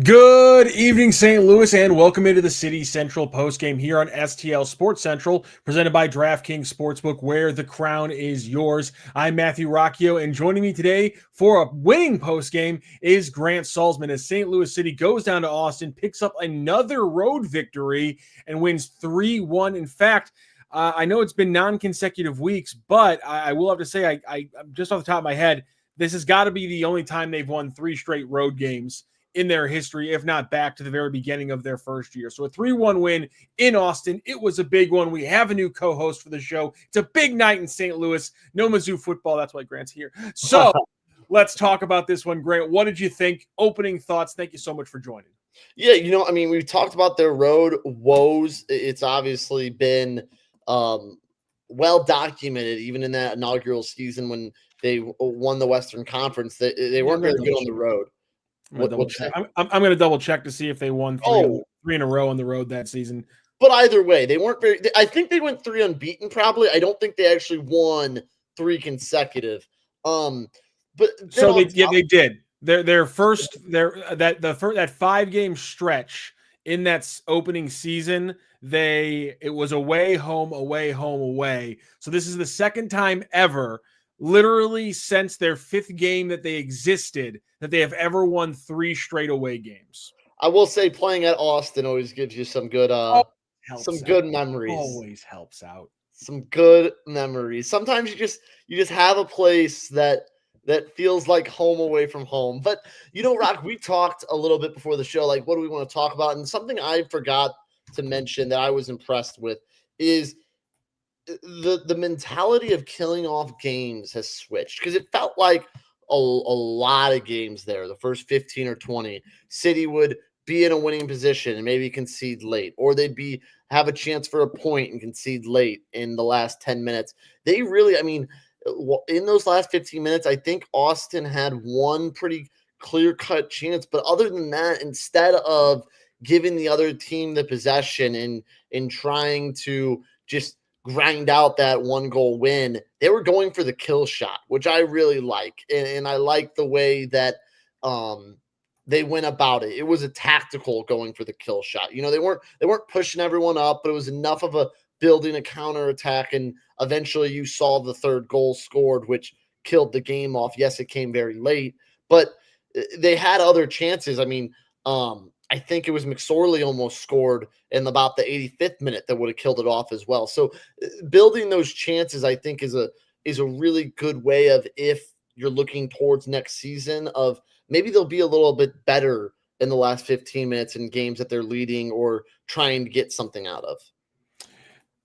Good evening, St. Louis, and welcome into the CITY Central Postgame here on STL Sports Central, presented by DraftKings Sportsbook, where the crown is yours. I'm Matthew Rocchio, and joining me today for a winning postgame is Grant Salsman as St. Louis City goes down to Austin, picks up another road victory, and wins 3-1. In fact, I know it's been non-consecutive weeks, but I will have to say, I just off the top of my head, this has got to be the only time they've won three straight road games in their history, if not back to the very beginning of their first year. So a 3-1 win in Austin. It was a big one. We have a new co-host for the show. It's a big night in St. Louis. No Mizzou football. That's why Grant's here. So let's talk about this one. Grant, what did you think? Opening thoughts. Thank you so much for joining. Yeah, we've talked about their road woes. It's obviously been well documented, even in that inaugural season when they won the Western Conference. They weren't very good on the road. I'm going to double check to see if they won three in a row on the road that season. But either way, they weren't very. I think they went 3 unbeaten. Probably. I don't think they actually won 3 consecutive. But so they did. Their first that 5-game stretch in that opening season. It was away, home, away, home, away. So this is the second time ever, literally since their 5th game that they existed, that they have ever won 3 straight away games. I will say playing at Austin always gives you some good good memories. Always helps out. Some good memories. Sometimes you just have a place that feels like home away from home. But Rock, we talked a little bit before the show, like what do we want to talk about? And something I forgot to mention that I was impressed with is the mentality of killing off games has switched, because it felt like a lot of games there, the first 15 or 20, City would be in a winning position and maybe concede late, or they'd have a chance for a point and concede late in the last 10 minutes. They really, in those last 15 minutes, I think Austin had one pretty clear-cut chance, but other than that, instead of giving the other team the possession and trying to just grind out that 1-goal win, they were going for the kill shot, which I really like. And I like the way that they went about it. It was a tactical going for the kill shot. They weren't pushing everyone up, but it was enough of a building a counterattack, and eventually you saw the 3rd goal scored, which killed the game off. Yes, it came very late, but they had other chances. I think it was McSorley almost scored in about the 85th minute that would have killed it off as well. So building those chances, I think, is a really good way of, if you're looking towards next season, of maybe they'll be a little bit better in the last 15 minutes in games that they're leading or trying to get something out of.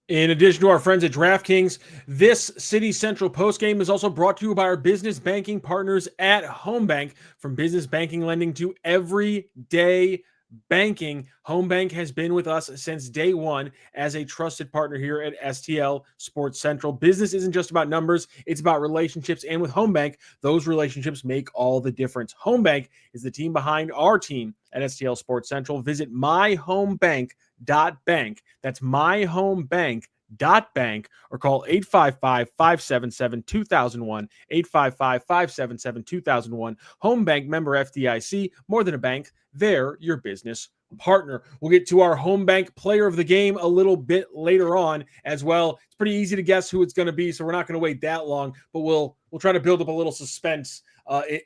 In addition to our friends at DraftKings, this CITY Central postgame is also brought to you by our business banking partners at Home Bank. From business banking lending to everyday banking, Home Bank has been with us since day one as a trusted partner here at STL Sports Central. Business isn't just about numbers, it's about relationships. And with Home Bank, those relationships make all the difference. Home Bank is the team behind our team at STL Sports Central. Visit myhomebank.bank. That's myhomebank.bank, or call 855-577-2001, 855-577-2001. Home Bank, member FDIC, more than a bank, they're your business partner. We'll get to our Home Bank player of the game a little bit later on as well. It's pretty easy to guess who it's going to be, so we're not going to wait that long, but we'll try to build up a little suspense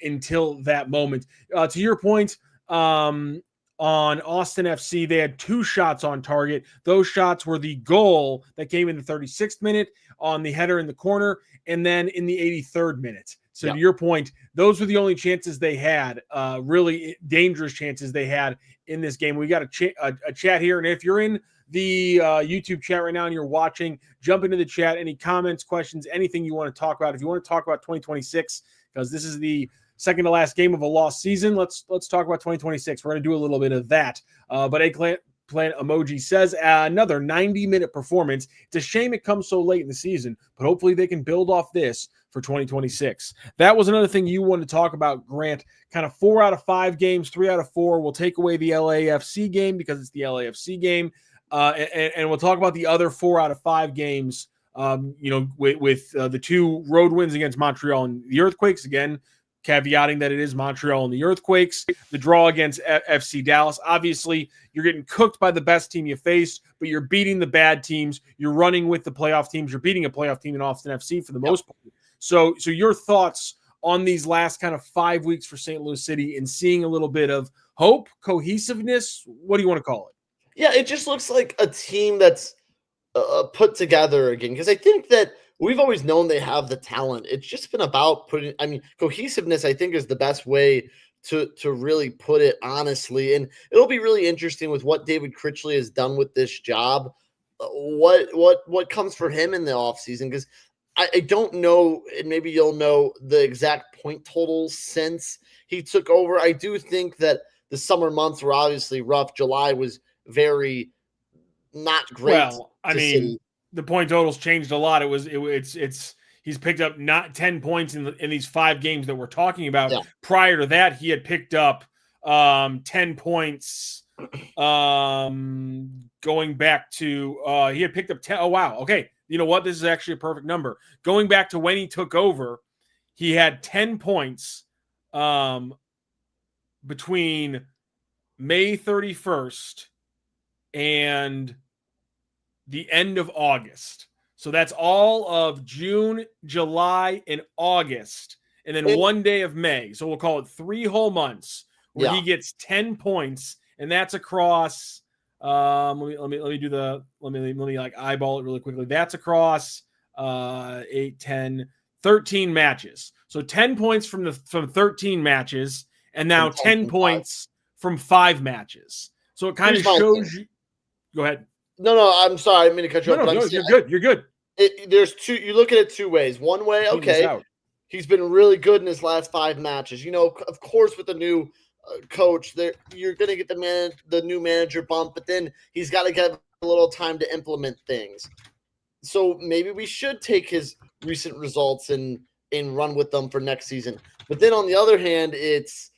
until that moment. To your point, on Austin FC, they had 2 shots on target. Those shots were the goal that came in the 36th minute on the header in the corner, and then in the 83rd minute. So to your point, those were the only chances they had, really dangerous chances they had in this game. We got a chat here, and if you're in the YouTube chat right now and you're watching, jump into the chat. Any comments, questions, anything you want to talk about. If you want to talk about 2026, because this is the second to last game of a lost season, let's talk about 2026. We're going to do a little bit of that. But eggplant emoji says another 90-minute performance. It's a shame it comes so late in the season, but hopefully they can build off this for 2026. That was another thing you wanted to talk about, Grant. Kind of 4 out of 5 games, 3 out of 4. We'll take away the LAFC game because it's the LAFC game, and we'll talk about the other 4 out of 5 games. With the 2 road wins against Montreal and the Earthquakes. Again, caveating that it is Montreal and the Earthquakes. The draw against FC Dallas. Obviously, you're getting cooked by the best team you faced, but you're beating the bad teams. You're running with the playoff teams. You're beating a playoff team in Austin FC for the most part. So your thoughts on these last kind of 5 weeks for St. Louis City and seeing a little bit of hope, cohesiveness? What do you want to call it? Yeah, it just looks like a team that's put together again, because I think that we've always known they have the talent. It's just been about cohesiveness, I think, is the best way to really put it, honestly. And it'll be really interesting with what David Critchley has done with this job, what comes for him in the offseason, because I don't know, and maybe you'll know the exact point totals since he took over. I do think that the summer months were obviously rough. July was very not great. Well, I mean, the point totals changed a lot. It's he's picked up not 10 points in these 5 games that we're talking about. Yeah. Prior to that, he had picked up 10 points going back to he had picked up 10. Oh, wow. Okay. You know what? This is actually a perfect number. Going back to when he took over, he had 10 points between May 31st and the end of August. So that's all of June, July, and August, and then 1 day of May. So we'll call it 3 whole months where he gets 10 points, and that's across. Let me like eyeball it really quickly. That's across 8, 10, 13 matches. So 10 points from 13 matches, and now 10 points from 5 matches. So it kind of shows you. Go ahead. No, I'm sorry. I didn't mean to cut you off. No, you're good. You're good. There's two. You look at it 2 ways. One way, okay, he's been really good in his last 5 matches. You know, of course, with the new coach, you're going to get the new manager bump, but then he's got to get a little time to implement things. So maybe we should take his recent results and run with them for next season. But then on the other hand, it's,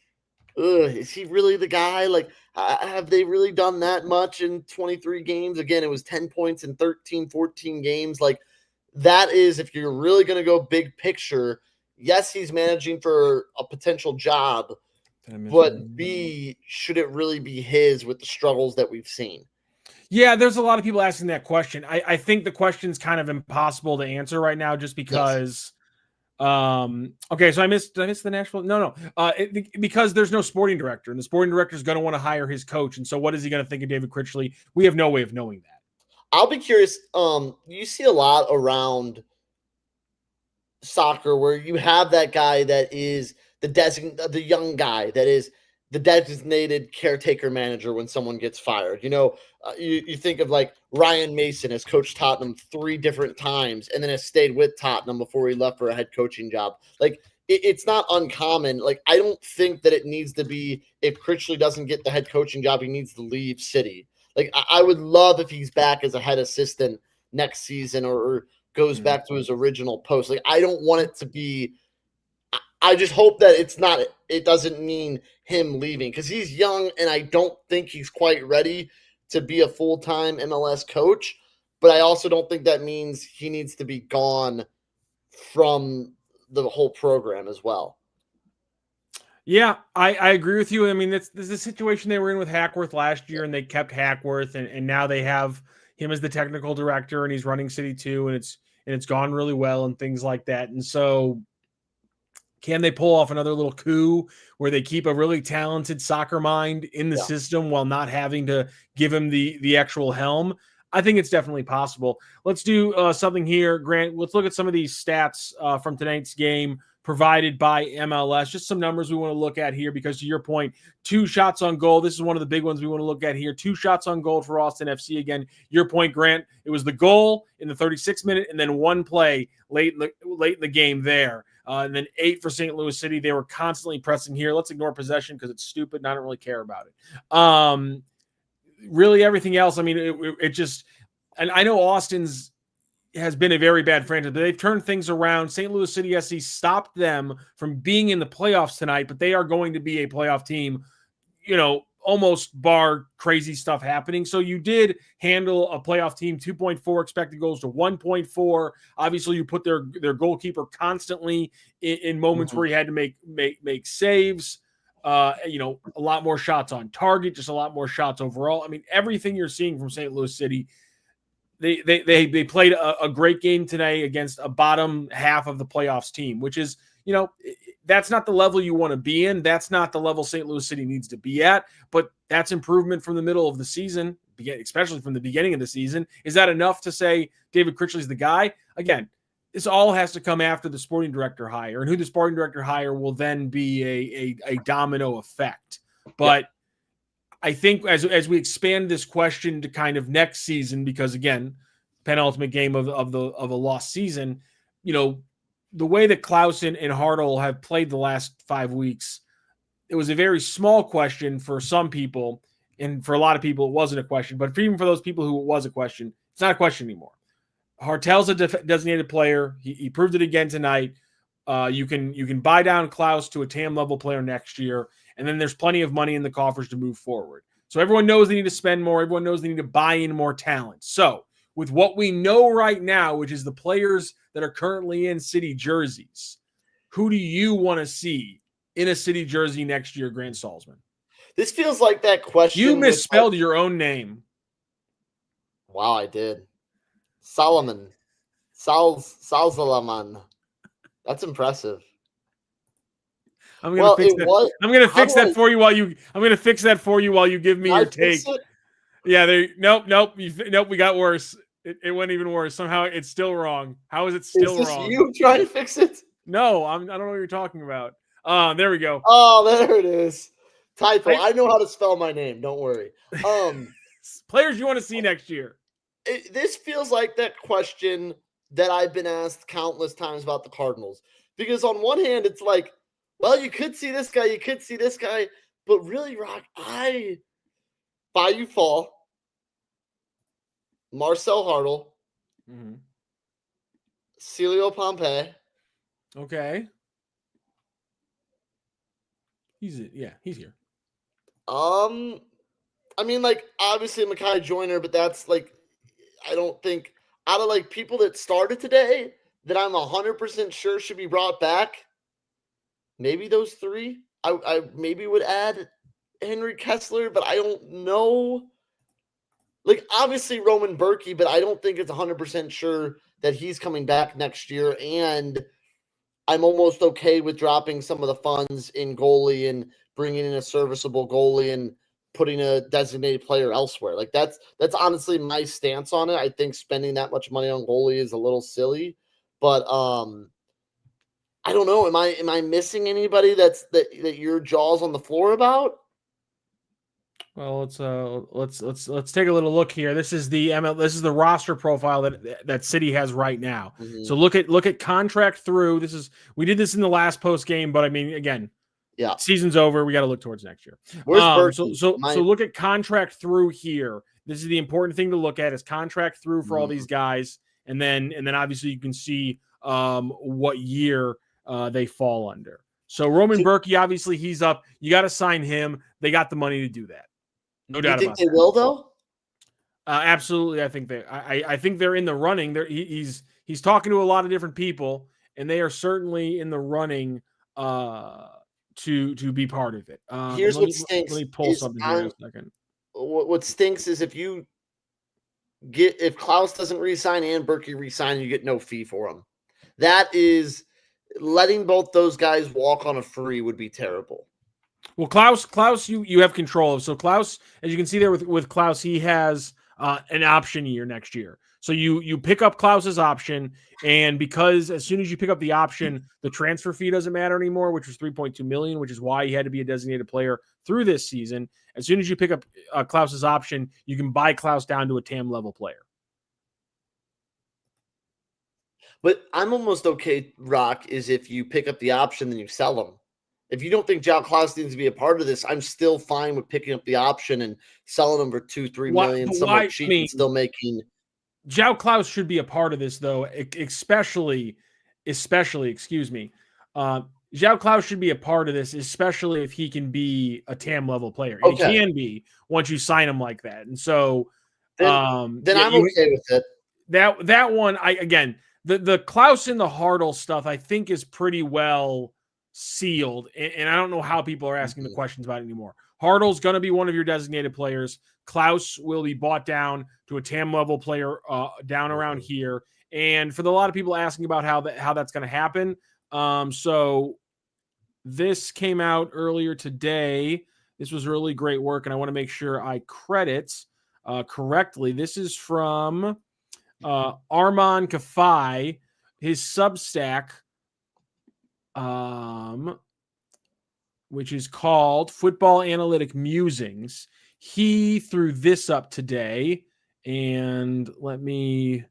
is he really the guy? Like, have they really done that much in 23 games? Again, it was 10 points in 13, 14 games. Like, that is, if you're really going to go big picture, yes, he's managing for a potential job, but B, should it really be his with the struggles that we've seen? Yeah, there's a lot of people asking that question. I think the question's kind of impossible to answer right now just because okay, so did I miss the Nashville? No. Because there's no sporting director, and the sporting director is going to want to hire his coach. And so what is he going to think of David Critchley? We have no way of knowing that. I'll be curious. You see a lot around soccer where you have that guy that is the young guy that is the designated caretaker manager when someone gets fired. You know, you think of like Ryan Mason has coached Tottenham 3 different times and then has stayed with Tottenham before he left for a head coaching job. Like, it's not uncommon. Like, I don't think that it needs to be, if Critchley doesn't get the head coaching job, he needs to leave City. Like, I would love if he's back as a head assistant next season or goes back to his original post. Like, I don't want it to be, I just hope that it doesn't mean him leaving, because he's young and I don't think he's quite ready to be a full-time MLS coach. But I also don't think that means he needs to be gone from the whole program as well. Yeah, I agree with you. I mean, this is a situation they were in with Hackworth last year, and they kept Hackworth, and now they have him as the technical director, and he's running City 2, and it's gone really well and things like that. And so, can they pull off another little coup where they keep a really talented soccer mind in the system while not having to give him the actual helm? I think it's definitely possible. Let's do something here, Grant. Let's look at some of these stats from tonight's game provided by MLS. Just some numbers we want to look at here because, to your point, 2 shots on goal. This is one of the big ones we want to look at here. 2 shots on goal for Austin FC. Again, your point, Grant, it was the goal in the 36th minute and then 1 play late in the game there. And then 8 for St. Louis City. They were constantly pressing here. Let's ignore possession because it's stupid and I don't really care about it. Really, everything else, I mean, it just – and I know Austin's has been a very bad franchise, but they've turned things around. St. Louis City SC stopped them from being in the playoffs tonight, but they are going to be a playoff team, you know, almost bar crazy stuff happening. So you did handle a playoff team 2.4 expected goals to 1.4. Obviously, you put their goalkeeper constantly in moments where he had to make saves. A lot more shots on target, just a lot more shots overall. I mean, everything you're seeing from St. Louis City. They played a great game today against a bottom half of the playoffs team, which is, that's not the level you want to be in. That's not the level St. Louis City needs to be at, but that's improvement from the middle of the season, especially from the beginning of the season. Is that enough to say David Critchley's the guy? Again, this all has to come after the sporting director hire, and who the sporting director hire will then be a domino effect. But I think as we expand this question to kind of next season, because again, penultimate game of a lost season, the way that Klaus and Hartel have played the last 5 weeks, it was a very small question for some people, and for a lot of people it wasn't a question. But even for those people who it was a question, it's not a question anymore. Hartel's a designated player. He proved it again tonight. You can buy down Klaus to a TAM level player next year. And then there's plenty of money in the coffers to move forward. So everyone knows they need to spend more. Everyone knows they need to buy in more talent. So with what we know right now, which is the players that are currently in City jerseys, who do you want to see in a City jersey next year, Grant Salsman? This feels like that question. You misspelled your own name. Wow, I did. Solomon. Salsalaman. That's impressive. I'm gonna fix that. I'm gonna fix that for you while you. I'm gonna fix that for you while you give me your take. Yeah, nope. We got worse. It went even worse. Somehow it's still wrong. How is it still wrong? You trying to fix it? No, I don't know what you're talking about. There we go. Oh, there it is. Typo. I know how to spell my name. Don't worry. Players you want to see next year. This feels like that question that I've been asked countless times about the Cardinals. Because on one hand, it's like, well, you could see this guy, you could see this guy, but really, Rock, Bayou Fall, Marcel Hartel, Celio Pompey. Okay. He's here. I mean, like, obviously Mekhi Joyner, but that's like, I don't think out of like people that started today that I'm 100% sure should be brought back. Maybe those three. I maybe would add Henry Kessler, but I don't know. Like, obviously Roman Berkey, but I don't think it's 100% sure that he's coming back next year. And I'm almost okay with dropping some of the funds in goalie and bringing in a serviceable goalie and putting a designated player elsewhere. Like, that's honestly my stance on it. I think spending that much money on goalie is a little silly, but I don't know. Am I missing anybody that your jaw's on the floor about? Well, let's take a little look here. This is the the roster profile that City has right now. Mm-hmm. So look at contract through. We did this in the last post game, but I mean, again, season's over. We got to look towards next year. Where's Berkey? So look at contract through here. This is the important thing to look at is contract through for all these guys, and then obviously you can see what year they fall under. So Roman Berkey, obviously he's up. You got to sign him. They got the money to do that. No doubt about it. You think they will, though? Absolutely. I think they're in the running. He's talking to a lot of different people, and they are certainly in the running to be part of it. Here's what stinks. Let me pull something here in a second. What stinks is if Klaus doesn't re-sign and Berkey re-sign, you get no fee for him. That is letting both those guys walk on a free would be terrible. Well, Klaus, you have control of. So Klaus, as you can see there with Klaus, he has an option year next year. So you pick up Klaus's option, and because as soon as you pick up the option, the transfer fee doesn't matter anymore, which was $3.2 million, which is why he had to be a designated player through this season. As soon as you pick up Klaus's option, you can buy Klaus down to a TAM level player. But I'm almost okay, Rock, is if you pick up the option, then you sell them. If you don't think João Klaus needs to be a part of this, I'm still fine with picking up the option and selling them for $2-3 million. Somewhat cheap and still making. João Klaus should be a part of this, though, especially, excuse me. João Klaus should be a part of this, especially if he can be a TAM level player. And Okay. he can be once you sign him like that. And so Then I'm okay with it. That one, the Klaus and the Hartel stuff, I think is pretty well sealed. And I don't know how people are asking the questions about it anymore. Hartel's going to be one of your designated players. Klaus will be bought down to a TAM level player down around here. And for a lot of people asking about how that's going to happen, so this came out earlier today. This was really great work, and I want to make sure I credit correctly. This is from Arman Kafai, his Substack, which is called Football Analytic Musings. He threw this up today, and let me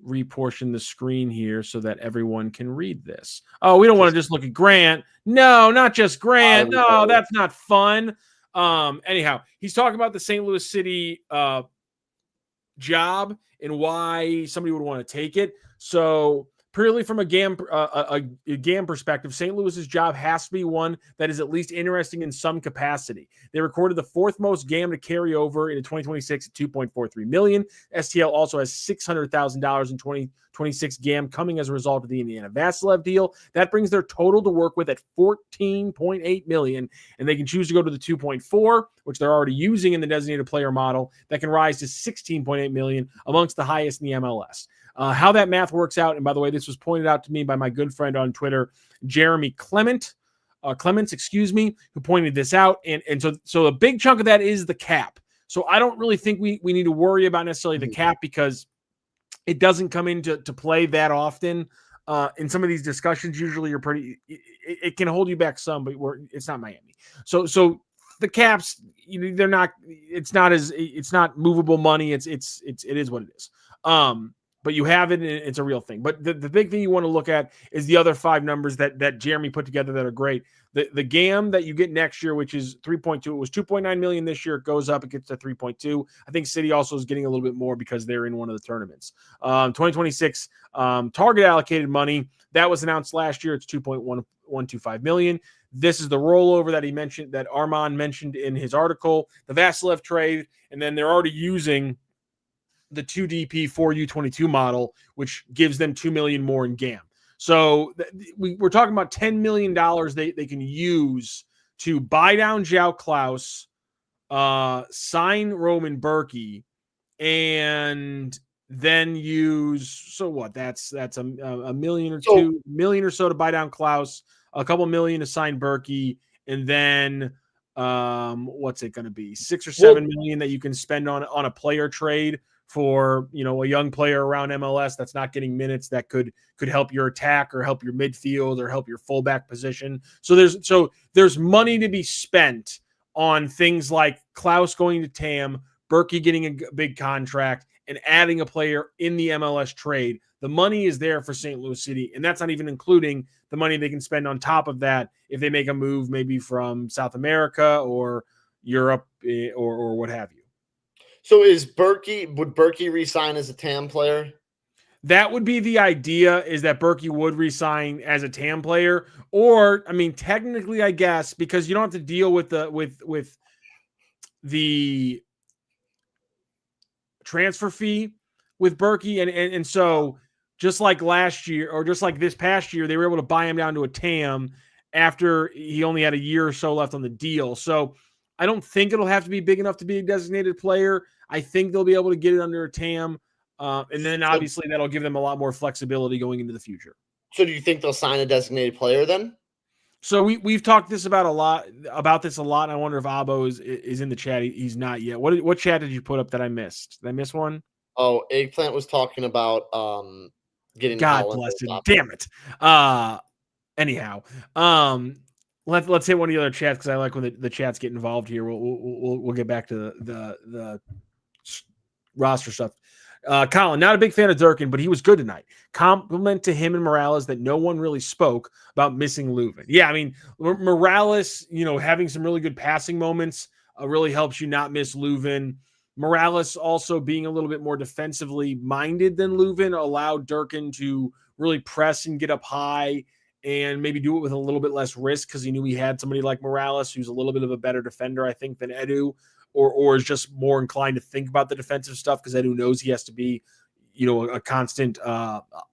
reportion the screen here so that everyone can read this. Oh, we don't want to just look at Grant. No, not just Grant. No, that's not fun. Anyhow, he's talking about the St. Louis City job and why somebody would want to take it. So purely from a GAM perspective, St. Louis's job has to be one that is at least interesting in some capacity. They recorded the fourth most GAM to carry over in 2026 at $2.43 million. STL also has $600,000 in 2026 GAM coming as a result of the Indiana Vasilev deal. That brings their total to work with at $14.8 million, and they can choose to go to the 2.4, which they're already using in the designated player model, that can rise to $16.8 million, amongst the highest in the MLS. How that math works out, and by the way, this was pointed out to me by my good friend on Twitter, Jeremy Clements, who pointed this out. And so a big chunk of that is the cap. So I don't really think we need to worry about necessarily the cap, because it doesn't come into play that often. In some of these discussions, usually it can hold you back some, but it's not Miami. So the caps, they're not, it's not movable money. It is what it is. But you have it, and it's a real thing. But the big thing you want to look at is the other five numbers that Jeremy put together that are great. The GAM that you get next year, which is 3.2, it was 2.9 million this year. It goes up, it gets to 3.2. I think City also is getting a little bit more because they're in one of the tournaments. 2026 target allocated money that was announced last year. It's 2.125 million. This is the rollover that he mentioned, that Armand mentioned in his article, the Vasilev trade, and then they're already using the 2DP 4U22 model, which gives them $2 million more in GAM. So we're talking about $10 million they can use to buy down João Klaus, sign Roman Berkey, and then use, so what? That's a million or $2 million or so to buy down Klaus, a couple million to sign Berkey, and then what's it going to be? $6 or $7 million that you can spend on a player trade for, a young player around MLS that's not getting minutes that could help your attack or help your midfield or help your fullback position. So there's money to be spent on things like Klaus going to TAM, Berkey getting a big contract, and adding a player in the MLS trade. The money is there for St. Louis City, and that's not even including the money they can spend on top of that if they make a move maybe from South America or Europe or what have you. So would Berkey resign as a TAM player? That would be the idea, is that Berkey would resign as a TAM player, or technically, I guess, because you don't have to deal with the transfer fee with Berkey, and so just like last year, or just like this past year, they were able to buy him down to a TAM after he only had a year or so left on the deal. So I don't think it'll have to be big enough to be a designated player. I think they'll be able to get it under a TAM. And then obviously that'll give them a lot more flexibility going into the future. So do you think they'll sign a designated player then? So we've talked about this a lot. And I wonder if Abo is in the chat. He's not yet. What chat did you put up that I missed? Did I miss one? Oh, Eggplant was talking about getting God bless it. Damn it. Anyhow, let's hit one of the other chats, because I like when the chats get involved here. We'll get back to the roster stuff. Colin, not a big fan of Durkin, but he was good tonight. Compliment to him and Morales that no one really spoke about missing Leuven. Yeah, Morales, having some really good passing moments really helps you not miss Leuven. Morales also being a little bit more defensively minded than Leuven allowed Durkin to really press and get up high and maybe do it with a little bit less risk because he knew he had somebody like Morales who's a little bit of a better defender, I think, than Edu, or is just more inclined to think about the defensive stuff because Edu knows he has to be, a constant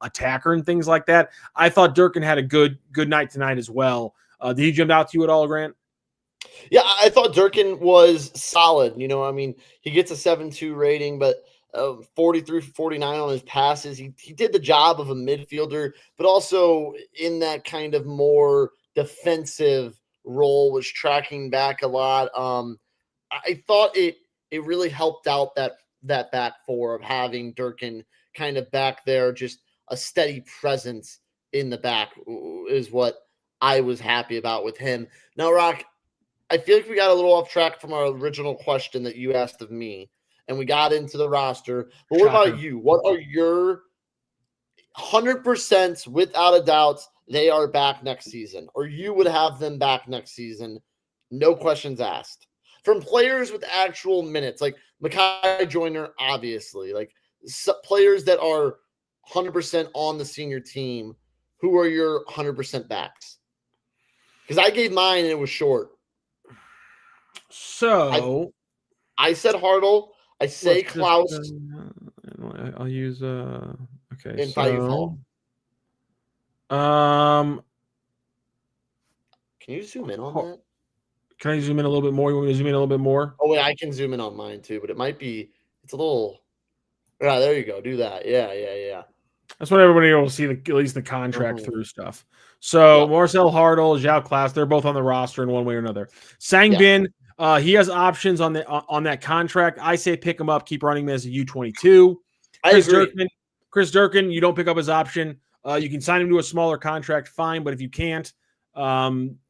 attacker and things like that. I thought Durkin had a good night tonight as well. Did he jump out to you at all, Grant? Yeah, I thought Durkin was solid. He gets a 7.2 rating, but 43 for 49 on his passes. He did the job of a midfielder, but also in that kind of more defensive role, was tracking back a lot. I thought it really helped out that back four of having Durkin kind of back there, just a steady presence in the back is what I was happy about with him. Now, Rock, I feel like we got a little off track from our original question that you asked of me, and we got into the roster. But what about you? What are your 100% without a doubt they are back next season, or you would have them back next season? No questions asked. From players with actual minutes, like Makai Joyner, obviously, like players that are 100% on the senior team, who are your 100% backs? Because I gave mine and it was short. So I said Hartel. I say Klaus. I'll use okay. And so, can you zoom in on that? Can I zoom in a little bit more? You want me to zoom in a little bit more? Oh wait, I can zoom in on mine too, but it's a little. Yeah, there you go. Do that. Yeah. That's what everybody will see, at least the contract through stuff. So Marcel Hartel, Zhao Klaus, they're both on the roster in one way or another. Sangbin, he has options on that contract. I say pick him up, keep running him as a U22. Chris Durkin, you don't pick up his option. You can sign him to a smaller contract, fine, but if you can't,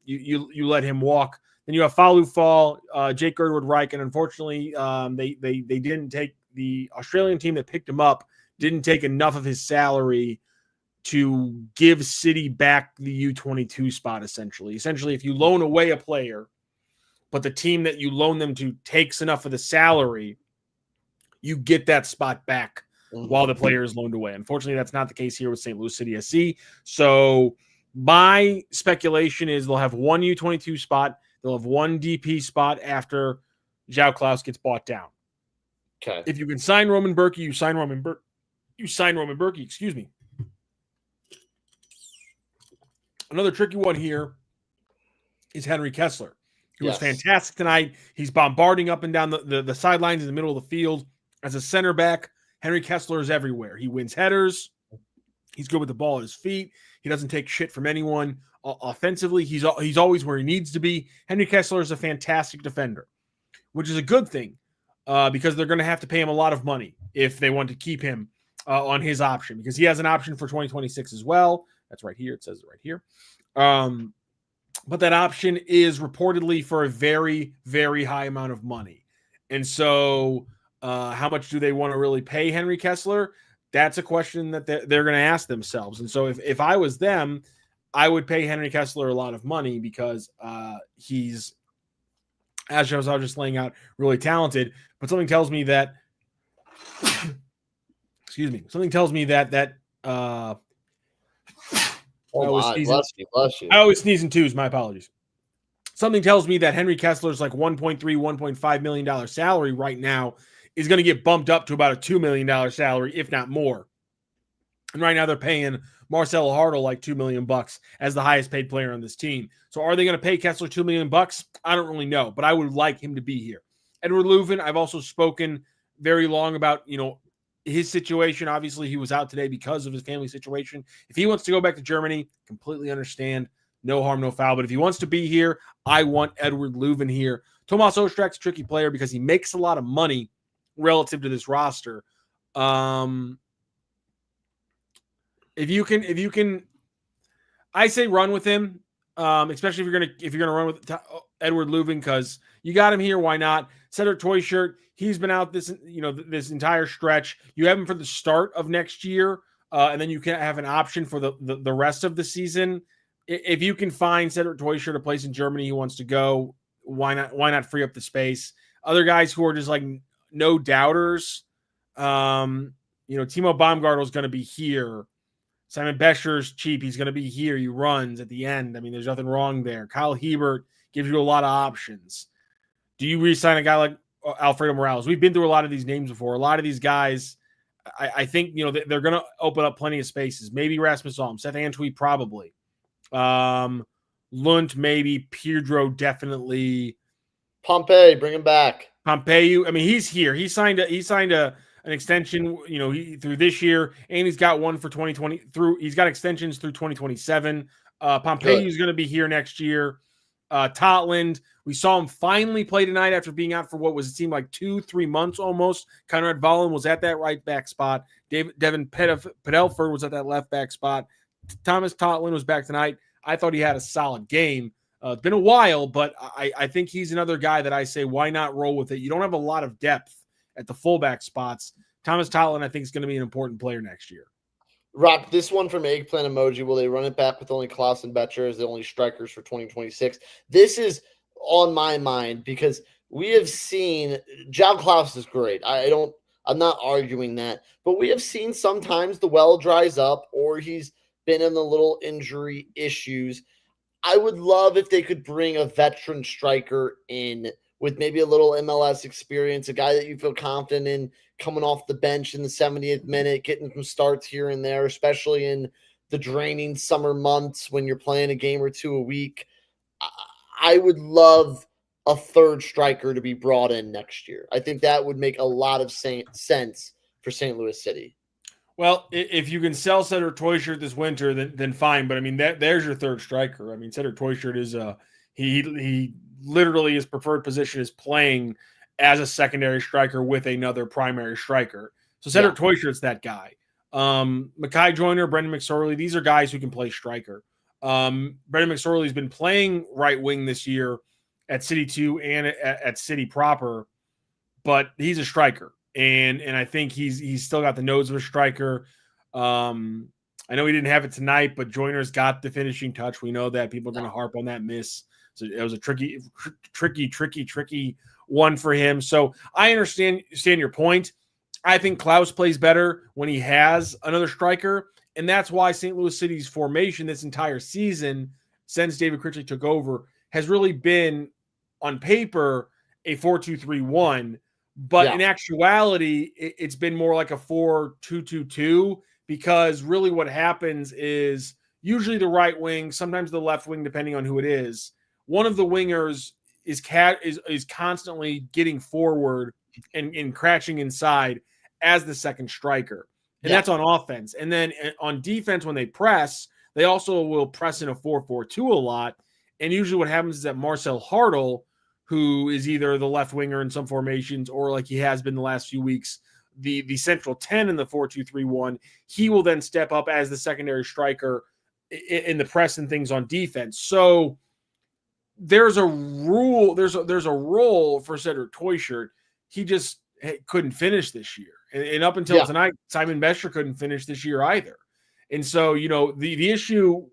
you let him walk. Then you have Falu Fall, Jake Girdwood Reich, and unfortunately, they didn't take the Australian team that picked him up, didn't take enough of his salary to give City back the U22 spot, essentially. Essentially, if you loan away a player, but the team that you loan them to takes enough of the salary, you get that spot back while the player is loaned away. Unfortunately, that's not the case here with St. Louis City SC. So my speculation is they'll have one U22 spot. They'll have one DP spot after Zhao Klaus gets bought down. Okay. If you can sign Roman Berkey, you sign Roman Berkey, excuse me. Another tricky one here is Henry Kessler, who was fantastic tonight. He's bombarding up and down the sidelines in the middle of the field. As a center back, Henry Kessler is everywhere. He wins headers. He's good with the ball at his feet. He doesn't take shit from anyone. Offensively, he's always where he needs to be. Henry Kessler is a fantastic defender, which is a good thing because they're going to have to pay him a lot of money if they want to keep him on his option, because he has an option for 2026 as well. That's right here. It says it right here. But that option is reportedly for a very, very high amount of money. And so how much do they want to really pay Henry Kessler? That's a question that they're going to ask themselves. And so if I was them, I would pay Henry Kessler a lot of money because he's, as I was just laying out, really talented. But something tells me that something tells me that bless you. I always sneeze in twos. My apologies. Something tells me that Henry Kessler's like $1.3, $1.5 million salary right now is going to get bumped up to about a $2 million salary, if not more. And right now they're paying Marcel Hartel like $2 million as the highest paid player on this team. So are they going to pay Kessler $2 million? I don't really know, but I would like him to be here. Edward Leuven, I've also spoken very long about, his situation. Obviously, he was out today because of his family situation. If he wants to go back to Germany, completely understand. No harm, no foul. But if he wants to be here, I want Edward Leuven here. Tomas Ostrak's a tricky player because he makes a lot of money relative to this roster. If you can, I say run with him. Especially if you're gonna run with Edward Leuven, because you got him here. Why not? Cedric Toyshirt, he's been out this entire stretch. You have him for the start of next year, and then you can have an option for the rest of the season. If you can find Cedric Toyshirt a place in Germany he wants to go, why not free up the space? Other guys who are just like no doubters, Timo Baumgartel is going to be here. Simon Bescher's cheap. He's going to be here. He runs at the end. I mean, there's nothing wrong there. Kyle Hebert gives you a lot of options. Do you re-sign a guy like Alfredo Morales? We've been through a lot of these names before. A lot of these guys, I think, they're going to open up plenty of spaces. Maybe Rasmus Alm, Seth Antwi, probably. Lund, maybe. Pedro, definitely. Pompey, bring him back. Pompeu, I mean, he's here. He signed an extension, through this year, and he's got one for 2020 he's got extensions through 2027. Pompeu is going to be here next year. Totland, we saw him finally play tonight after being out for it seemed like 2-3 months almost. Conrad Vollen was at that right back spot. Devin Padelford was at that left back spot. Thomas Totland was back tonight. I thought he had a solid game. It's been a while, but I think he's another guy that I say, why not roll with it? You don't have a lot of depth at the fullback spots. Thomas Totland, I think, is going to be an important player next year. Rock, this one from Eggplant Emoji. Will they run it back with only Klaus and Betcher as the only strikers for 2026? This is on my mind because we have seen John Klaus is great. I'm not arguing that, but we have seen sometimes the well dries up or he's been in the little injury issues. I would love if they could bring a veteran striker in with maybe a little MLS experience, a guy that you feel confident in coming off the bench in the 70th minute, getting some starts here and there, especially in the draining summer months when you're playing a game or two a week. I would love a third striker to be brought in next year. I think that would make a lot of sense for St. Louis City. Well, if you can sell Cedric Toyshirt this winter, then fine. But I mean, there's your third striker. I mean, Cedric Toyshirt is he literally his preferred position is playing as a secondary striker with another primary striker. So Cedric Toyshirt's that guy. Mackay Joyner, Brendan McSorley, these are guys who can play striker. Brendan McSorley's been playing right wing this year at City 2 and at City proper, but he's a striker. And I think he's still got the nose of a striker. I know he didn't have it tonight, but Joyner's got the finishing touch. We know that people are going to harp on that miss. So it was a tricky one for him. So I understand your point. I think Klaus plays better when he has another striker, and that's why St. Louis City's formation this entire season, since David Critchley took over, has really been on paper a 4-2-3-1. But in actuality, it's been more like a 4-2-2-2 because really what happens is usually the right wing, sometimes the left wing, depending on who it is. One of the wingers is constantly getting forward and crashing inside as the second striker. And that's on offense. And then on defense, when they press, they also will press in a 4-4-2 a lot. And usually what happens is that Marcel Hartel, who is either the left winger in some formations or like he has been the last few weeks, the central 10 in the 4-2-3-1, he will then step up as the secondary striker in the press and things on defense. So there's a rule, there's a role for Cedric Toyshirt. He just couldn't finish this year. And up until tonight, Simon Bescher couldn't finish this year either. And so, the issue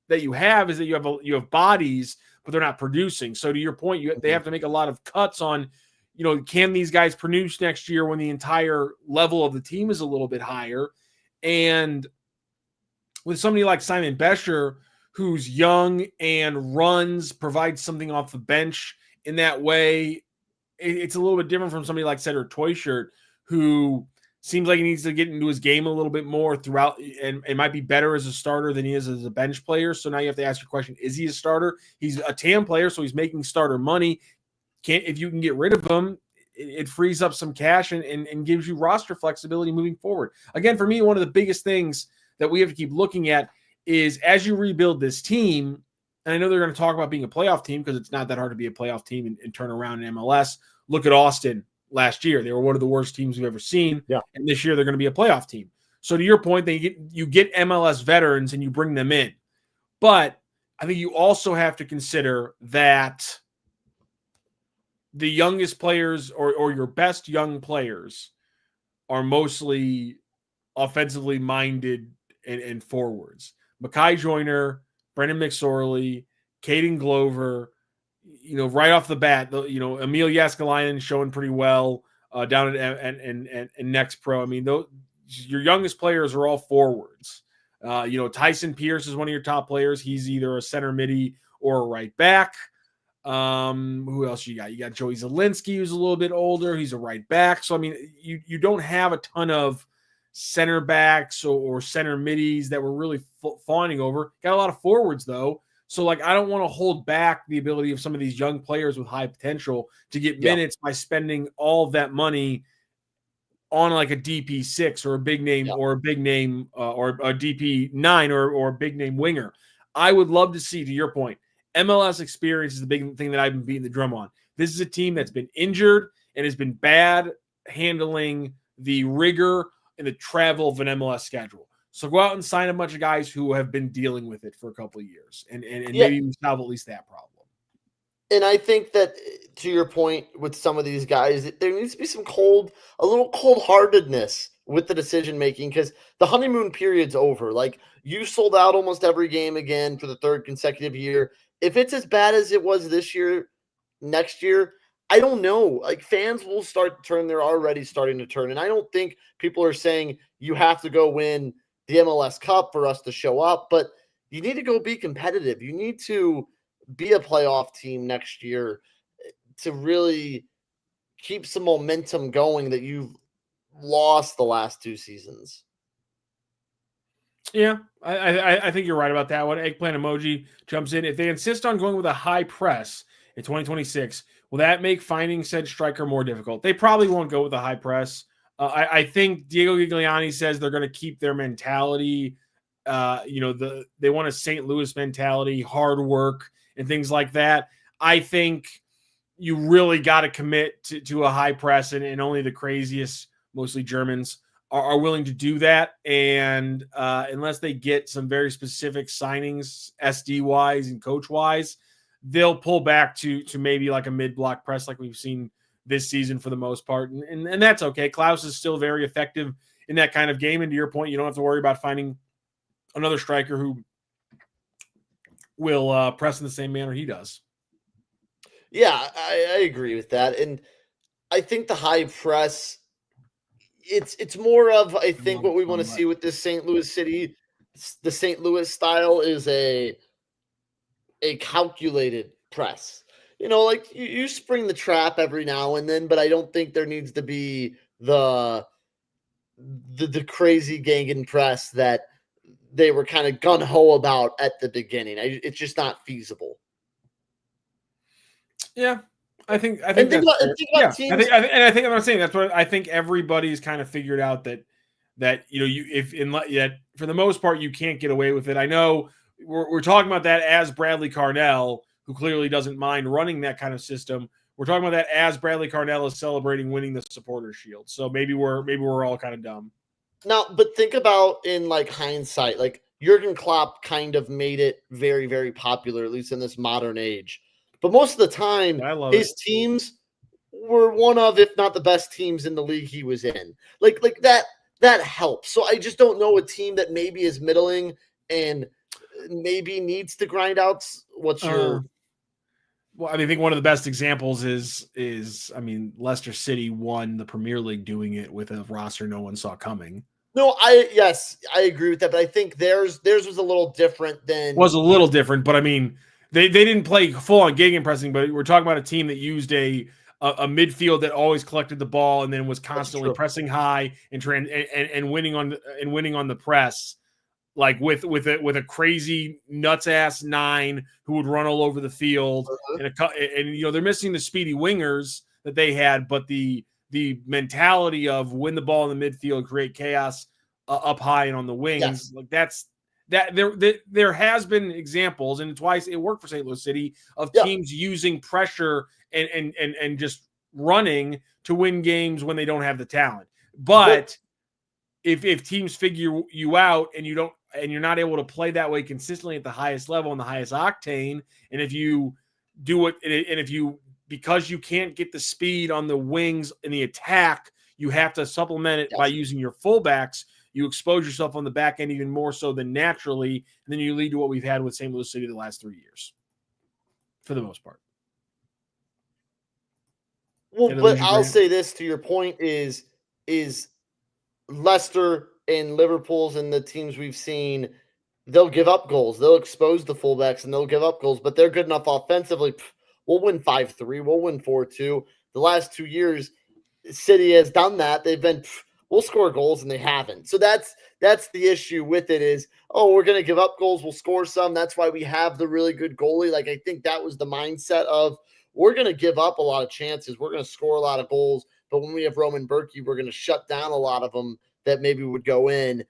that you have is that you have bodies, but they're not producing. So to your point, they have to make a lot of cuts on, can these guys produce next year when the entire level of the team is a little bit higher? And with somebody like Simon Bescher, who's young and provides something off the bench in that way, it's a little bit different from somebody like Cedric Toyshirt, who seems like he needs to get into his game a little bit more throughout and might be better as a starter than he is as a bench player. So now you have to ask your question, is he a starter? He's a TAM player, so he's making starter money. If you can get rid of him, it frees up some cash and gives you roster flexibility moving forward. Again, for me, one of the biggest things that we have to keep looking at is as you rebuild this team, and I know they're going to talk about being a playoff team because it's not that hard to be a playoff team and turn around in MLS. Look at Austin last year. They were one of the worst teams we've ever seen. Yeah. And this year they're going to be a playoff team. So to your point, you get MLS veterans and you bring them in. But I think you also have to consider that the youngest players or your best young players are mostly offensively minded and forwards. Mackay Joyner, Brendan McSorley, Caden Glover, right off the bat, Emil Jääskeläinen showing pretty well down at Next Pro. I mean, your youngest players are all forwards. Tyson Pierce is one of your top players. He's either a center midi or a right back. Who else you got? You got Joey Zielinski, who's a little bit older. He's a right back. So, I mean, you don't have a ton of center backs or center middies that we're really fawning over. Got a lot of forwards, though. So, like, I don't want to hold back the ability of some of these young players with high potential to get minutes by spending all of that money on like a DP6 or a big name or a DP9 or a big name winger. I would love to see, to your point, MLS experience is the big thing that I've been beating the drum on. This is a team that's been injured and has been bad handling the rigor and the travel of an MLS schedule. So go out and sign a bunch of guys who have been dealing with it for a couple of years, and maybe we solve at least that problem. And I think that, to your point, with some of these guys, there needs to be a little cold-heartedness with the decision-making, because the honeymoon period's over. Like, you sold out almost every game again for the third consecutive year. If it's as bad as it was this year, next year, I don't know. Like, fans will start to turn. They're already starting to turn. And I don't think people are saying you have to go win the MLS Cup for us to show up, but you need to go be competitive. You need to be a playoff team next year to really keep some momentum going that you've lost the last 2 seasons. Yeah, I think you're right about that one. Eggplant emoji jumps in. If they insist on going with a high press in 2026, will that make finding said striker more difficult? They probably won't go with a high press. I think Diego Gigliani says they're going to keep their mentality. They want a St. Louis mentality, hard work, and things like that. I think you really got to commit to a high press, and only the craziest, mostly Germans, are willing to do that. And unless they get some very specific signings, SD wise and coach wise, they'll pull back to maybe like a mid block press like we've seen this season for the most part. And that's okay. Klaus is still very effective in that kind of game. And to your point, you don't have to worry about finding another striker who will press in the same manner he does. Yeah, I agree with that. And I think the high press, it's more of, I think, what we want to see with this St. Louis City, the St. Louis style is a calculated press. Like you spring the trap every now and then, but I don't think there needs to be the crazy Gangan press that they were kind of gun-ho about at the beginning. It's just not feasible. Yeah, I think that's fair. I think I'm not saying that's what I think everybody's kind of figured out that for the most part you can't get away with it. I know we're talking about that as Bradley Carnell, who clearly doesn't mind running that kind of system. We're talking about that as Bradley Carnell is celebrating winning the Supporters Shield. So maybe we're all kind of dumb. Now, but think about, in like hindsight, like Jurgen Klopp kind of made it very, very popular, at least in this modern age. But most of the time, his teams were one of, if not the best teams in the league he was in. Like that helps. So I just don't know a team that maybe is middling and maybe needs to grind out. What's your? Well, I think one of the best examples is Leicester City won the Premier League doing it with a roster no one saw coming. No, I agree with that, but I think theirs was a little different than. Was a little different, but I mean, they didn't play full on gegenpressing, but we're talking about a team that used a midfield that always collected the ball and then was constantly pressing high and winning on the press, like with a crazy nuts ass 9 who would run all over the field, and they're missing the speedy wingers that they had, but the mentality of win the ball in the midfield, create chaos up high and on the wings, like that there has been examples, and twice it worked for St. Louis City, of teams using pressure and just running to win games when they don't have the talent. But if teams figure you out and you're not able to play that way consistently at the highest level and the highest octane, and if you do it, and if you, because you can't get the speed on the wings in the attack, you have to supplement it by using your fullbacks. You expose yourself on the back end even more so than naturally, and then you lead to what we've had with St. Louis City the last 3 years, for the most part. Well, but I'll say this to your point is Leicester in Liverpool's and the teams we've seen, they'll give up goals. They'll expose the fullbacks and they'll give up goals, but they're good enough offensively. We'll win 5-3. We'll win 4-2. The last 2 years, City has done that. They've been, we'll score goals and they haven't. So that's the issue with it is, oh, we're going to give up goals. We'll score some. That's why we have the really good goalie. Like, I think that was the mindset of, we're going to give up a lot of chances. We're going to score a lot of goals. But when we have Roman Berkey, we're going to shut down a lot of them that maybe would go in,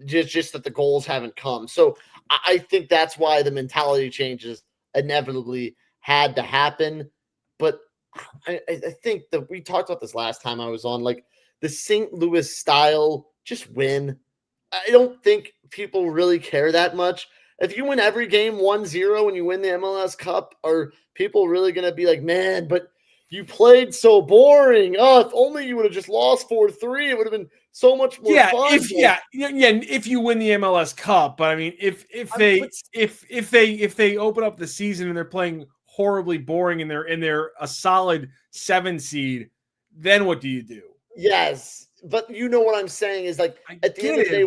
just that the goals haven't come. So I think that's why the mentality changes inevitably had to happen. But I think that we talked about this last time I was on, like the St. Louis style, just win. I don't think people really care that much. If you win every game 1-0 and you win the MLS Cup, are people really going to be like, man, but you played so boring. Oh, if only you would have just lost 4-3, it would have been so much more fun. If you win the MLS Cup, but I mean, if they open up the season and they're playing horribly boring and they're a solid 7 seed, then what do you do? Yes, but you know what I'm saying is, like, at the end of the day,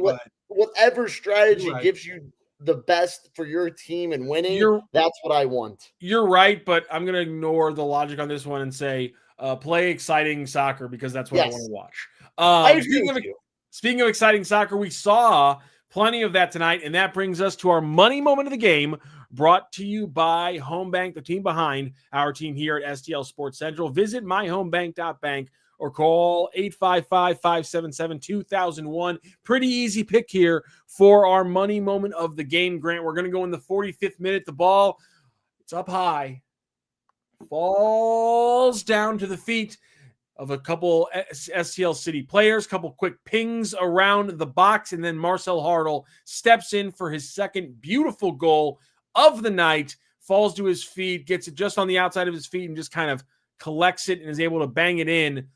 whatever strategy gives you the best for your team and winning, that's what I want. You're right, but I'm going to ignore the logic on this one and say play exciting soccer because that's what I want to watch. Speaking of exciting soccer, we saw plenty of that tonight, and that brings us to our money moment of the game, brought to you by Home Bank, the team behind our team here at STL Sports Central. Visit myhomebank.bank or call 855-577-2001. Pretty easy pick here for our money moment of the game, Grant. We're going to go in the 45th minute. The ball, it's up high, falls down to the feet of a couple STL City players, couple quick pings around the box, and then Marcel Hartel steps in for his second beautiful goal of the night, falls to his feet, gets it just on the outside of his feet, and just kind of collects it and is able to bang it in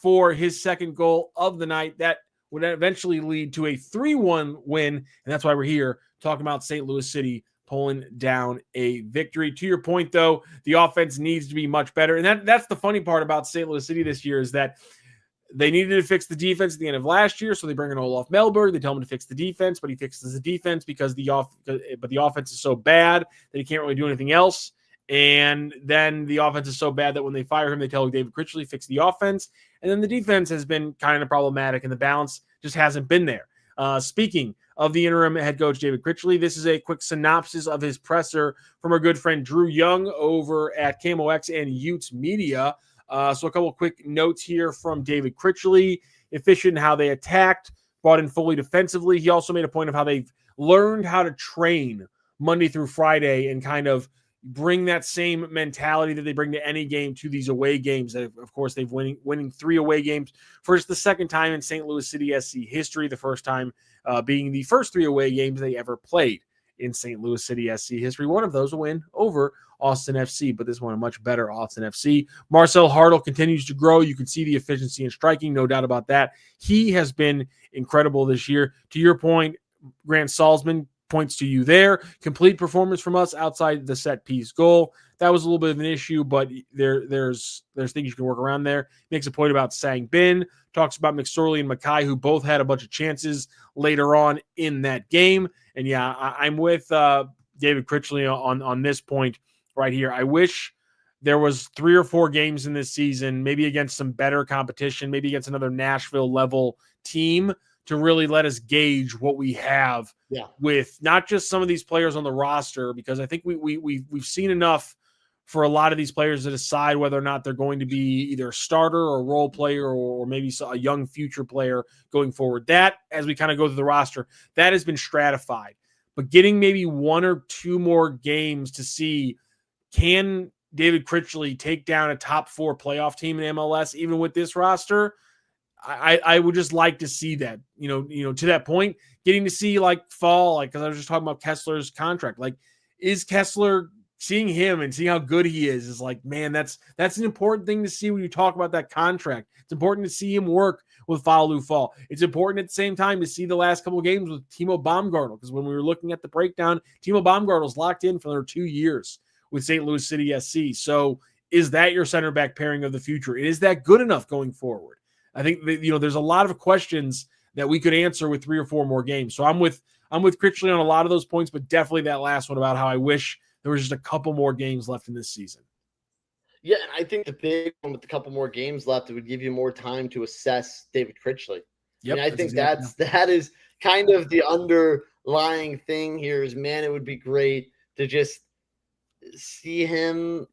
for his second goal of the night. That would eventually lead to a 3-1 win, and that's why we're here talking about St. Louis City pulling down a victory. To your point, though, the offense needs to be much better, and that's the funny part about St. Louis City this year is that they needed to fix the defense at the end of last year, so they bring in Olaf Melberg. They tell him to fix the defense, but he fixes the defense because the offense is so bad that he can't really do anything else. And then the offense is so bad that when they fire him, they tell David Critchley fix the offense. And then the defense has been kind of problematic, and the balance just hasn't been there. Speaking of the interim head coach, David Critchley, this is a quick synopsis of his presser from our good friend Drew Young over at KMOX and Utes Media. So a couple of quick notes here from David Critchley. Efficient in how they attacked, brought in fully defensively. He also made a point of how they've learned how to train Monday through Friday and kind of bring that same mentality that they bring to any game to these away games. Of course, they've winning 3 away games for the second time in St. Louis City SC history, the first time being the first 3 away games they ever played in St. Louis City SC history. One of those a win over Austin FC, but this one a much better Austin FC. Marcel Hartel continues to grow. You can see the efficiency in striking, no doubt about that. He has been incredible this year. To your point, Grant Salsman points to you there. Complete performance from us outside the set piece goal. That was a little bit of an issue, but there's things you can work around there. Makes a point about Sang Bin. Talks about McSorley and Mackay, who both had a bunch of chances later on in that game. And yeah, I'm with David Critchley on this point right here. I wish there was 3 or 4 games in this season, maybe against some better competition, maybe against another Nashville level team, to really let us gauge what we have with not just some of these players on the roster, because I think we've seen enough for a lot of these players to decide whether or not they're going to be either a starter or a role player or maybe a young future player going forward. That, as we kind of go through the roster, that has been stratified. But getting maybe 1 or 2 more games to see, can David Critchley take down a top 4 playoff team in MLS, even with this roster? I would just like to see that, to that point, getting to see fall, because I was just talking about Kessler's contract. Is Kessler, seeing him and seeing how good he is man, that's an important thing to see when you talk about that contract. It's important to see him work with Fa'aleu Fall. It's important at the same time to see the last couple of games with Timo Baumgartel, because when we were looking at the breakdown, Timo Baumgartel's locked in for another 2 years with St. Louis City SC. So is that your center back pairing of the future? Is that good enough going forward? I think that, there's a lot of questions that we could answer with 3 or 4 more games. So I'm with Critchley on a lot of those points, but definitely that last one about how I wish there was just a couple more games left in this season. Yeah, and I think the big one with a couple more games left, it would give you more time to assess David Critchley. Yep, I think that is kind of the underlying thing here is, man, it would be great to just see him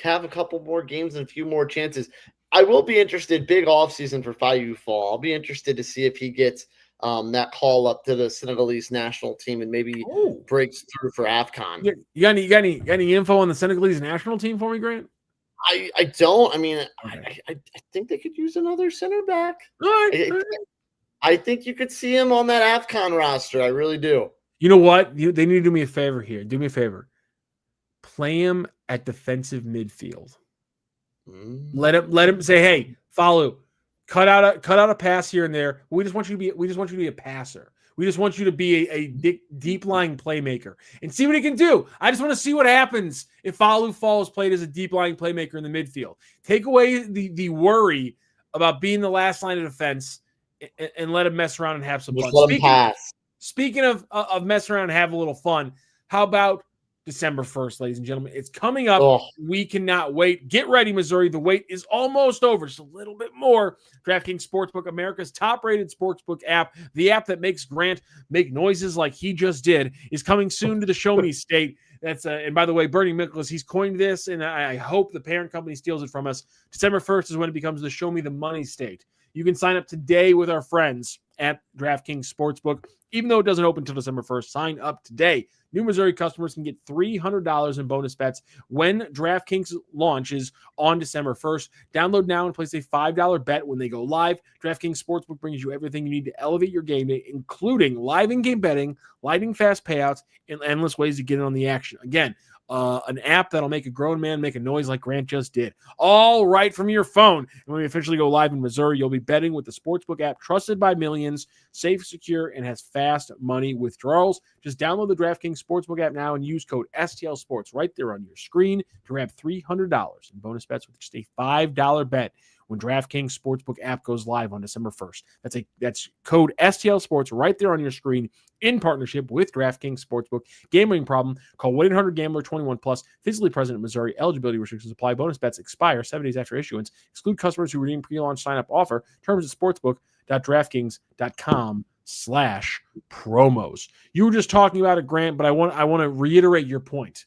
have a couple more games and a few more chances. I will be interested, big offseason for Fayu Fall. I'll be interested to see if he gets that call up to the Senegalese national team and maybe breaks through for AFCON. You got any info on the Senegalese national team for me, Grant? I don't. I mean, okay. I think they could use another center back. All right. I think you could see him on that AFCON roster. I really do. You know what? They need to do me a favor here. Do me a favor. Play him at defensive midfield. Let him say, "Hey, follow. Cut out a pass here and there. We just want you to be a passer. We just want you to be a deep lying playmaker and see what he can do. I just want to see what happens if Falu Fall is played as a deep lying playmaker in the midfield. Take away the worry about being the last line of defense and let him mess around and have some fun. Speaking of messing around and have a little fun, how about December 1st, ladies and gentlemen? It's coming up. Oh. We cannot wait. Get ready, Missouri. The wait is almost over. Just a little bit more. DraftKings Sportsbook, America's top-rated sportsbook app, the app that makes Grant make noises like he just did, is coming soon to the Show Me State. That's and by the way, Bernie Miklasz, he's coined this, and I hope the parent company steals it from us. December 1st is when it becomes the Show Me the Money State. You can sign up today with our friends at DraftKings Sportsbook. Even though it doesn't open until December 1st, sign up today. New Missouri customers can get $300 in bonus bets when DraftKings launches on December 1st. Download now and place a $5 bet when they go live. DraftKings Sportsbook brings you everything you need to elevate your game day, including live in-game betting, lightning fast payouts, and endless ways to get in on the action. Again, an app that'll make a grown man make a noise like Grant just did. All right from your phone. And when we officially go live in Missouri, you'll be betting with the Sportsbook app trusted by millions, safe, secure, and has fast money withdrawals. Just download the DraftKings Sportsbook app now and use code STL Sports right there on your screen to grab $300 in bonus bets with just a $5 bet when DraftKings Sportsbook app goes live on December 1st. That's code STL Sports right there on your screen in partnership with DraftKings Sportsbook. Gambling problem? Call 1-800-GAMBLER 21+. Physically present in Missouri. Eligibility restrictions apply. Bonus bets expire 7 days after issuance. Exclude customers who redeem pre-launch sign-up offer. Terms at sportsbook.draftkings.com/promos. You were just talking about it, Grant, but I want to reiterate your point.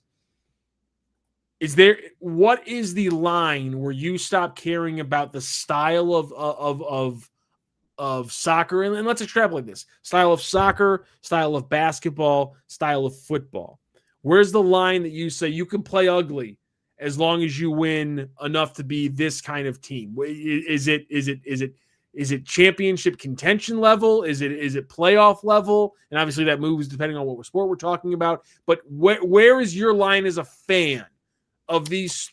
What is the line where you stop caring about the style of soccer? And let's extrapolate this. Style of soccer, style of basketball, style of football. Where's the line that you say you can play ugly as long as you win enough to be this kind of team? Is it championship contention level? Is it playoff level? And obviously that moves depending on what sport we're talking about. But where is your line as a fan of these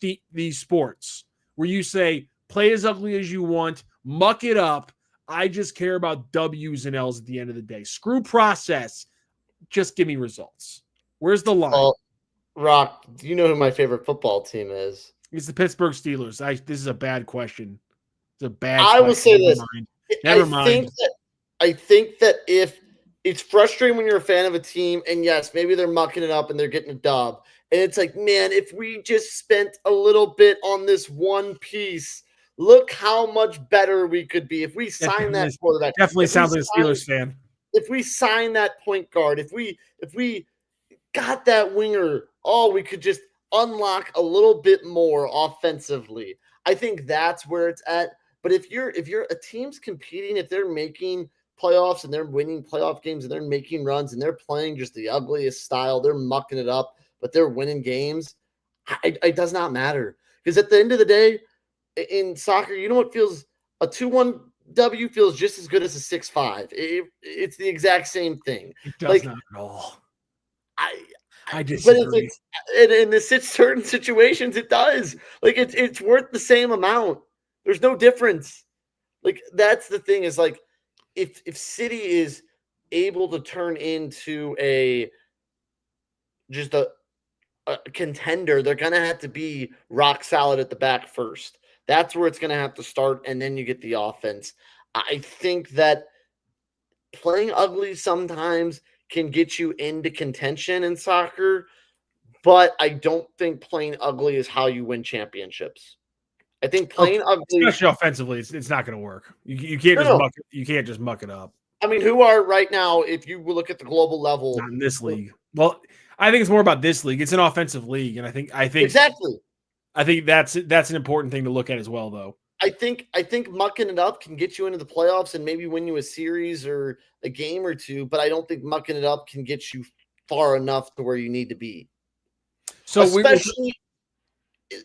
sports where you say play as ugly as you want, muck it up? I just care about W's and L's at the end of the day. Screw process. Just give me results. Where's the line? Rock, do you know who my favorite football team is? It's the Pittsburgh Steelers. This is a bad question. It's a bad question. I will say this. Never mind. I think that if it's frustrating when you're a fan of a team, and yes, maybe they're mucking it up and they're getting a dub, and it's like, man, if we just spent a little bit on this one piece, look how much better we could be if we sign that quarterback. Definitely sounds like a Steelers fan. If we sign that point guard, if we got that winger, we could just unlock a little bit more offensively. I think that's where it's at. But if you're a team's competing, if they're making playoffs and they're winning playoff games and they're making runs and they're playing just the ugliest style, they're mucking it up, but they're winning games, it does not matter. Because at the end of the day, in soccer, you know what feels a 2-1 W feels just as good as a 6-5. It's the exact same thing. It does not at all. I But disagree. in the certain situations, it does. Like it's worth the same amount. There's no difference. Like that's the thing is like if City is able to turn into a contender, they're gonna have to be rock solid at the back first. That's where it's gonna have to start, and then you get the offense. I think that playing ugly sometimes can get you into contention in soccer, but I don't think playing ugly is how you win championships. I think playing ugly, especially offensively, it's not going to work. You can't just no. muck it. You can't just muck it up. I mean, who are right now, if you look at the global level, Not in this league. Well, I think it's more about this league. It's an offensive league, and I think exactly. I think that's an important thing to look at as well, though. I think mucking it up can get you into the playoffs and maybe win you a series or a game or two, but I don't think mucking it up can get you far enough to where you need to be. So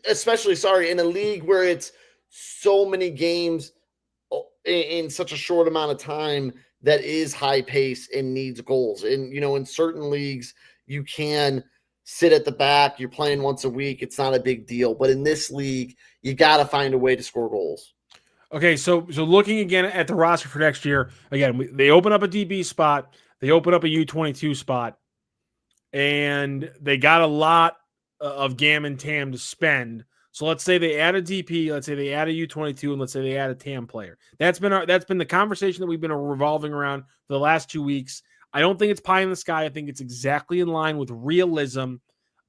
especially sorry, in a league where it's so many games in such a short amount of time that is high pace and needs goals. And in certain leagues you can sit at the back, you're playing once a week, it's not a big deal. But in this league, you got to find a way to score goals. Okay, so looking again at the roster for next year, again, they open up a DB spot, they open up a U22 spot, and they got a lot of GAM and TAM to spend. So let's say they add a DP, let's say they add a U22, and let's say they add a TAM player. That's been the conversation that we've been revolving around for the last 2 weeks. I don't think it's pie in the sky. I think it's exactly in line with realism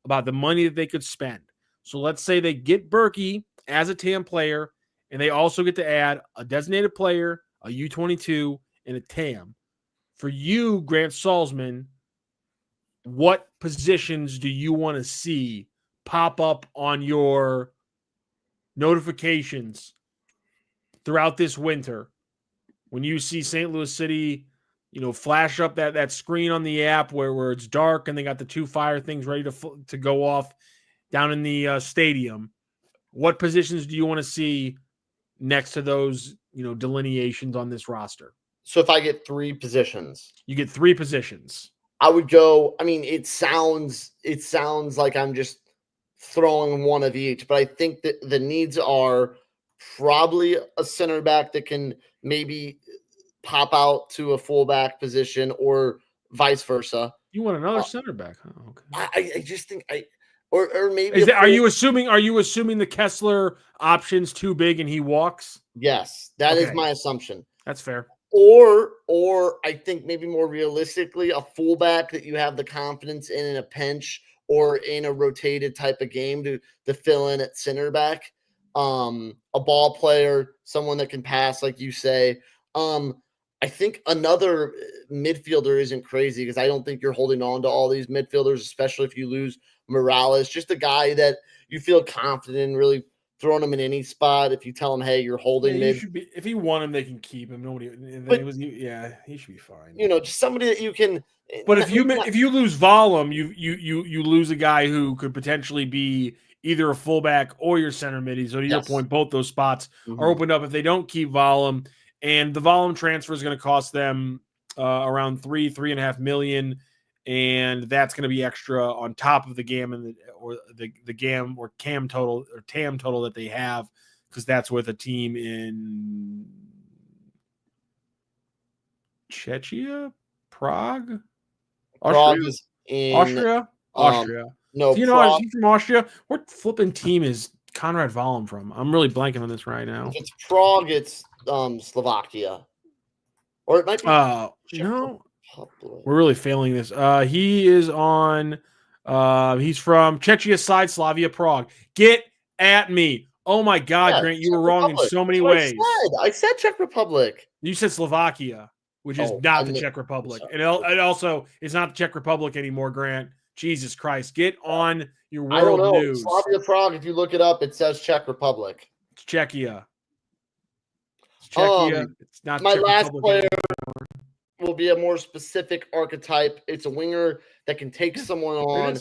about the money that they could spend. So let's say they get Berkey as a TAM player, and they also get to add a designated player, a U22, and a TAM. For you, Grant Salsman, what positions do you want to see pop up on your notifications throughout this winter when you see St. Louis City, flash up that screen on the app where it's dark and they got the 2 fire things ready to go off down in the stadium? What positions do you want to see next to those, delineations on this roster? So if I get 3 positions, you get 3 positions. I would go. I mean, it sounds like I'm just throwing one of each, but I think that the needs are probably a center back that can maybe pop out to a fullback position or vice versa. You want another center back? Oh, okay. I just think or maybe are you assuming the Kessler option's too big and he walks? Yes, that is my assumption. That's fair. Or I think maybe more realistically, a fullback that you have the confidence in a pinch or in a rotated type of game to fill in at center back. A ball player, someone that can pass, like you say. I think another midfielder isn't crazy because I don't think you're holding on to all these midfielders, especially if you lose Morales. Just a guy that you feel confident in really throwing him in any spot. If you tell him, hey, you're holding mid. If you want him, they can keep him. He should be fine. Just somebody that you can. But if you lose Vollum, you lose a guy who could potentially be either a fullback or your center midi. So to your point, both those spots are opened up if they don't keep Vollum. And the Vollum transfer is going to cost them around $3.5 million, and that's going to be extra on top of the GAM the GAM or CAM total or TAM total that they have, because that's with a team in Czechia, Prague. Prague is in Austria. No, is he from Austria? What flipping team is Conrad Vollum from? I'm really blanking on this right now. If it's Prague, it's Slovakia, or it might be. No, we're really failing this. He is on. He's from Czechia side, Slavia Prague. Get at me! Oh my God, Grant, you were wrong in so many ways. I said Czech Republic. You said Slovakia, which is not the Czech Republic, and it also is not the Czech Republic anymore. Grant, Jesus Christ, get on your world news. Slavia Prague. If you look it up, it says Czech Republic. It's Czechia. Czechia. It's not my Czech last Republic player anymore. Will be a more specific archetype. It's a winger that can take someone on,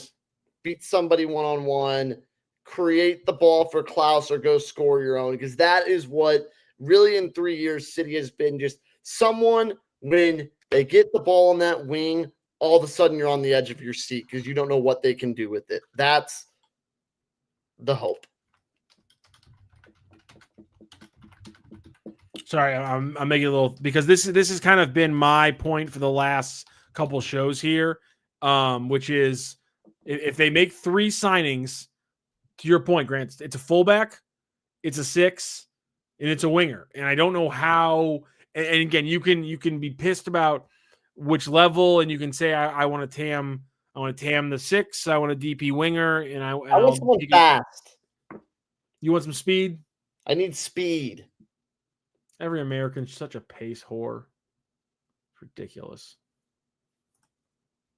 beat somebody one-on-one, create the ball for Klaus, or go score your own, because that is what really in 3 years City has been. Just someone, when they get the ball on that wing, all of a sudden you're on the edge of your seat because you don't know what they can do with it. That's the hope. Sorry, I'm making a little, because this has kind of been my point for the last couple shows here, which is if they make 3 signings, to your point, Grant, it's a fullback, it's a 6, and it's a winger. And I don't know how And again, you can be pissed about which level, and you can say I want to tam the 6, I want a DP winger, and I want someone fast. You want some speed? I need speed. Every American's such a pace whore. It's ridiculous.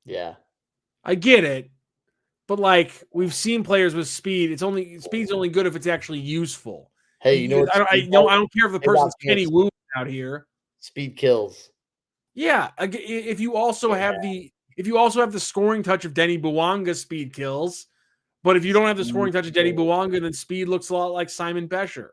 Yeah. I get it. But like we've seen players with speed, speed's only good if it's actually useful. Hey, you know what? I don't care if the person's Kenny Wu out here. Speed kills. Yeah, if you also have the scoring touch of Denny Bouanga, speed kills. But if you don't have the scoring touch of Denny Bouanga, then speed looks a lot like Simon Bescher.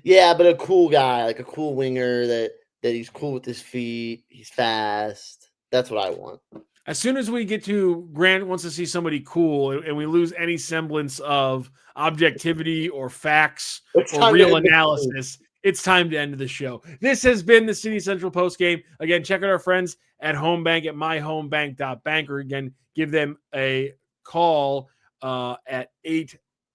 Yeah, but a cool guy, like a cool winger that he's cool with his feet, he's fast. That's what I want. As soon as we get to Grant wants to see somebody cool and we lose any semblance of objectivity or facts or real analysis, it's time to end the show. This has been the City Central Postgame. Again, check out our friends at Homebank at myhomebank.bank, or again, give them a call at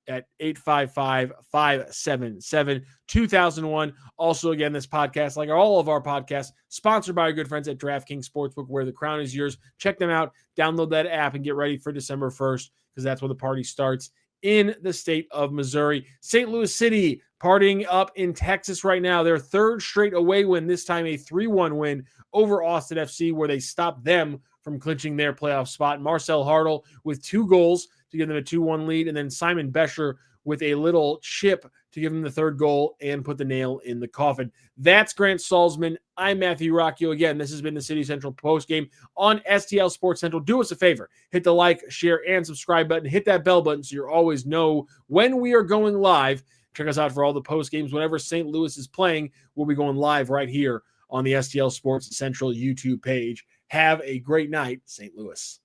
855-577-2001. Also, again, this podcast, like all of our podcasts, sponsored by our good friends at DraftKings Sportsbook, where the crown is yours. Check them out. Download that app and get ready for December 1st, because that's when the party starts in the state of Missouri. St. Louis City partying up in Texas right now. Their third straight away win, this time a 3-1 win over Austin FC, where they stopped them from clinching their playoff spot. Marcel Hartel with 2 goals to give them a 2-1 lead, and then Simon Bescher with a little chip to give him the 3rd goal and put the nail in the coffin. That's Grant Salsman. I'm Matthew Rocchio. Again, this has been the City Central Postgame on STL Sports Central. Do us a favor. Hit the like, share, and subscribe button. Hit that bell button so you always know when we are going live. Check us out for all the post games. Whenever St. Louis is playing, we'll be going live right here on the STL Sports Central YouTube page. Have a great night, St. Louis.